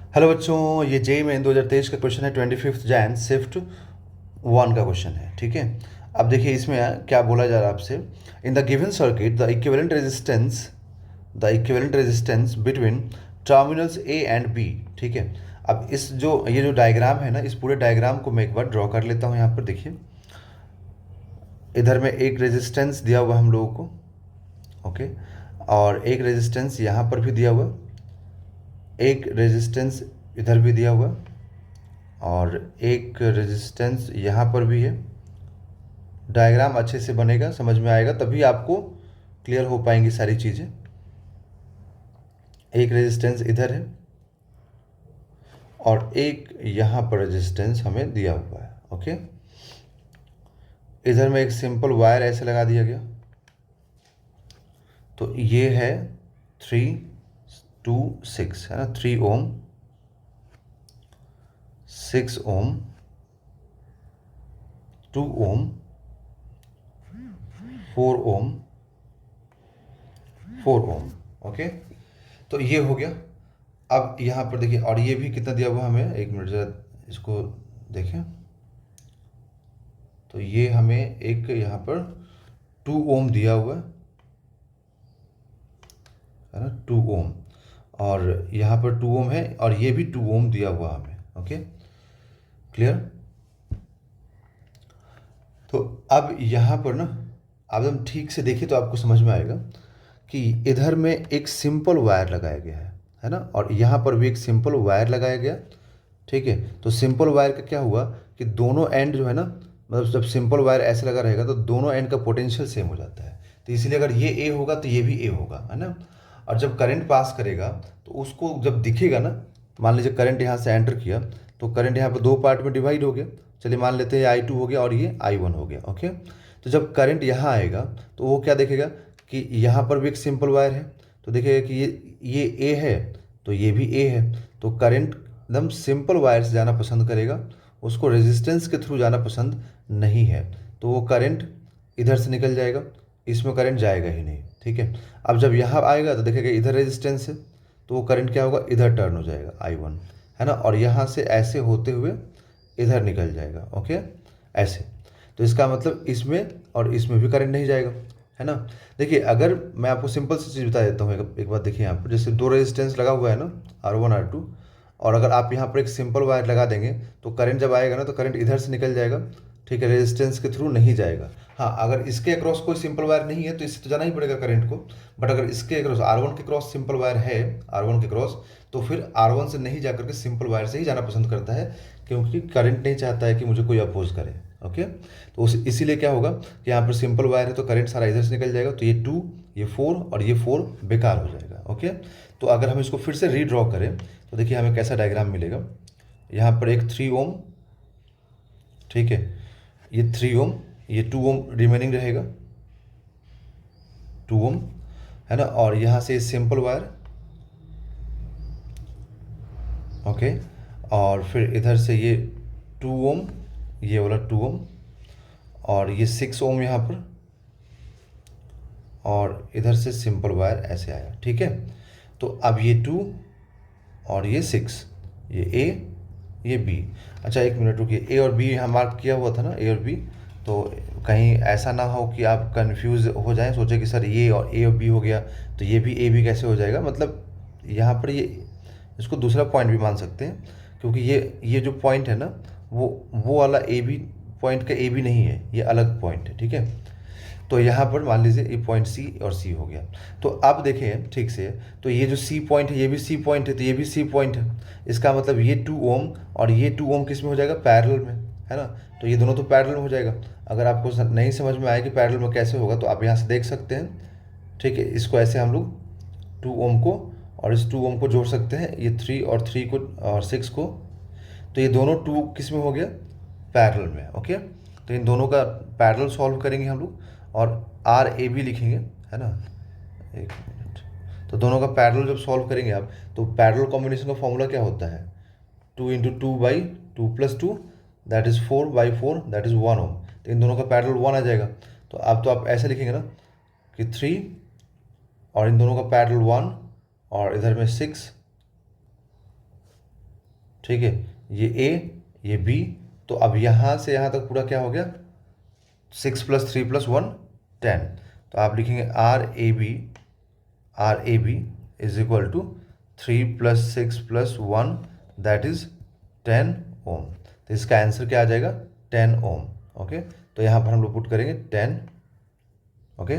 Hello बच्चों, ये JEE में 2023 का क्वेश्चन है। 25 जैन शिफ्ट 1 का क्वेश्चन है। ठीक है, अब देखिए इसमें क्या बोला जा रहा है आपसे। In the given circuit the equivalent resistance between terminals A and B. ठीक है, अब ये जो डायग्राम है ना, इस पूरे डायग्राम को मैं एक बार ड्रॉ कर लेता हूँ। यहाँ पर देखिए, इधर में एक रेजिस्टेंस दिया हुआ हम लोगों को। ओके, और एक रेजिस्टेंस यहाँ पर भी दिया हुआ, एक रेजिस्टेंस इधर भी दिया हुआ, और एक रेजिस्टेंस यहाँ पर भी है। डायग्राम अच्छे से बनेगा, समझ में आएगा, तभी आपको क्लियर हो पाएंगी सारी चीज़ें। एक रेजिस्टेंस इधर है और एक यहाँ पर रेजिस्टेंस हमें दिया हुआ है। ओके, इधर में एक सिंपल वायर ऐसे लगा दिया गया। तो ये है 3, 2, 6 है ना, 3 ओम, 6 ओम, 2 ओम, 4 ओम, 4 ओम। ओके, तो ये हो गया। अब यहाँ पर देखिए, और ये भी कितना दिया हुआ हमें, एक मिनट जरा इसको देखें। तो ये हमें एक यहाँ पर 2 ओम दिया हुआ है ना, 2 ओम, और यहाँ पर 2 ओम है, और ये भी 2 ओम दिया हुआ हमें। Okay, clear. तो अब यहाँ पर ना, अब हम ठीक से देखिए तो आपको समझ में आएगा कि इधर में एक सिंपल वायर लगाया गया है ना, और यहाँ पर भी एक सिंपल वायर लगाया गया। ठीक है, तो सिंपल वायर का क्या हुआ कि दोनों एंड जो है ना, मतलब जब सिंपल वायर ऐसे लगा रहेगा तो दोनों एंड का पोटेंशियल सेम हो जाता है। तो इसलिए अगर ये ए होगा तो ये भी ए होगा, है ना। और जब करंट पास करेगा तो उसको जब दिखेगा ना, मान लीजिए करंट यहाँ से एंटर किया तो करंट यहाँ पर दो पार्ट में डिवाइड हो गया। चलिए मान लेते हैं I2 हो गया और ये I1 हो गया। ओके, तो जब करंट यहाँ आएगा तो वो क्या देखेगा कि यहाँ पर भी एक सिंपल वायर है, तो देखेगा कि ये ए है तो ये भी ए है। तो करंट एकदम सिंपल वायर से जाना पसंद करेगा, उसको रेजिस्टेंस के थ्रू जाना पसंद नहीं है। तो वो करंट इधर से निकल जाएगा, इसमें करंट जाएगा ही नहीं। ठीक है, अब जब यहाँ आएगा तो देखेगा इधर रेजिस्टेंस है, तो वो करंट क्या होगा, इधर टर्न हो जाएगा I1, है ना, और यहाँ से ऐसे होते हुए इधर निकल जाएगा। ओके, ऐसे। तो इसका मतलब इसमें और इसमें भी करंट नहीं जाएगा, है ना। देखिए, अगर मैं आपको सिंपल सी चीज़ बता देता हूँ, एक बात देखिए यहाँ पर, जैसे दो रेजिस्टेंस लगा हुआ है ना, R1 R2, और अगर आप यहाँ पर एक सिंपल वायर लगा देंगे तो करंट जब आएगा ना तो करंट इधर से निकल जाएगा। ठीक है, रेजिस्टेंस के थ्रू नहीं जाएगा। हाँ, अगर इसके अक्रॉस कोई सिंपल वायर नहीं है तो इससे तो जाना ही पड़ेगा करंट को। बट अगर इसके अक्रॉस R1 के क्रॉस सिंपल वायर है, R1 के क्रॉस, तो फिर R1 से नहीं जाकर के सिंपल वायर से ही जाना पसंद करता है, क्योंकि करंट नहीं चाहता है कि मुझे कोई अपोज करे। ओके, तो इसीलिए क्या होगा कि यहाँ पर सिंपल वायर है तो करंट सारा इधर से निकल जाएगा, तो ये 2, ये 4 और ये 4 बेकार हो जाएगा। ओके, तो अगर हम इसको फिर से रीड्रॉ करें तो देखिए हमें कैसा डायग्राम मिलेगा। यहाँ पर एक 3 ओम, ठीक है, ये 3 ओम, ये 2 ओम रिमेनिंग रहेगा, 2 ओम, है ना, और यहाँ से सिंपल वायर। ओके, और फिर इधर से ये 2 ओम, ये वाला 2 ओम, और ये 6 ओम यहाँ पर, और इधर से सिंपल वायर ऐसे आया। ठीक है, तो अब ये 2 और ये 6, ये ए, ये बी। अच्छा एक मिनट रुकिए, ए और बी यहाँ मार्क किया हुआ था ना, ए और बी, तो कहीं ऐसा ना हो कि आप कंफ्यूज हो जाएं, सोचे कि सर ये और ए और बी हो गया तो ये भी ए बी कैसे हो जाएगा। मतलब यहाँ पर ये, इसको दूसरा पॉइंट भी मान सकते हैं, क्योंकि ये जो पॉइंट है ना, वो वाला ए बी पॉइंट का ए बी नहीं है, ये अलग पॉइंट है। ठीक है, तो यहाँ पर मान लीजिए ये पॉइंट सी और सी हो गया। तो अब देखें ठीक से, तो ये जो सी पॉइंट है ये भी सी पॉइंट है, तो ये भी सी पॉइंट है। इसका मतलब ये 2 ओम और ये 2 ओम किस में हो जाएगा, पैरेलल में, है ना। तो ये दोनों तो पैरेलल में हो जाएगा। अगर आपको नहीं समझ में आए कि पैरेलल में कैसे होगा तो आप यहाँ से देख सकते हैं। ठीक है, इसको ऐसे हम लोग 2 ओम को और इस 2 ओम को जोड़ सकते हैं, ये 3 और 3 को और 6 को, तो ये दोनों 2 किस में हो गया, पैरेलल में। ओके, तो इन दोनों का पैरेलल सॉल्व करेंगे हम लोग और आर ए बी लिखेंगे, है ना। एक मिनट, तो दोनों का पैरेलल जब सॉल्व करेंगे आप, तो पैरेलल कॉम्बिनेशन का फॉर्मूला क्या होता है, 2 × 2/2 + 2, दैट इज़ 4/4, दैट इज़ 1 ओम। तो इन दोनों का पैरेलल 1 आ जाएगा। तो अब तो आप ऐसे लिखेंगे ना कि 3 और इन दोनों का पैरेलल 1 और इधर में 6, ठीक है, ये ए, ये बी, तो अब यहाँ से यहाँ तक पूरा क्या हो गया, 6 + 3 + 1 10। तो आप लिखेंगे R A B is equal to 3 + 6 + 1 that is 10 ohm. तो इसका आंसर क्या आ जाएगा, 10 ओम। ओके, तो यहाँ पर हम लोग पुट करेंगे 10। ओके।